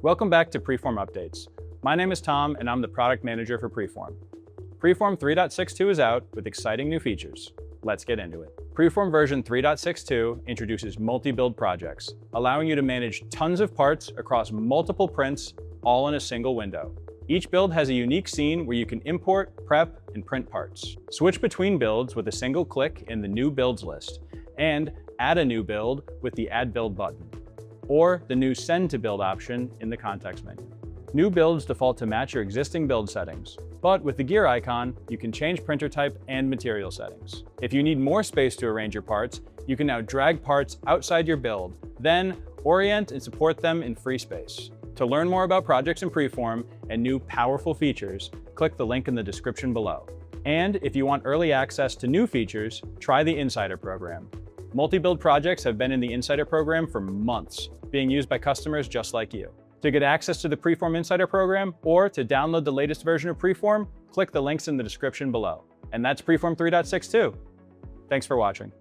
Welcome back to PreForm Updates. My name is Tom and I'm the product manager for PreForm. PreForm 3.62 is out with exciting new features. Let's get into it. PreForm version 3.62 introduces multi-build projects, allowing you to manage tons of parts across multiple prints, all in a single window. Each build has a unique scene where you can import, prep, and print parts. Switch between builds with a single click in the New Builds list, and add a new build with the Add Build button, or the new Send to Build option in the context menu. New builds default to match your existing build settings, but with the gear icon, you can change printer type and material settings. If you need more space to arrange your parts, you can now drag parts outside your build, then orient and support them in free space. To learn more about projects in PreForm and new powerful features, click the link in the description below. And if you want early access to new features, try the Insider program. Multi-build projects have been in the Insider program for months, being used by customers just like you. To get access to the PreForm Insider program or to download the latest version of PreForm, click the links in the description below. And that's PreForm 3.62. Thanks for watching.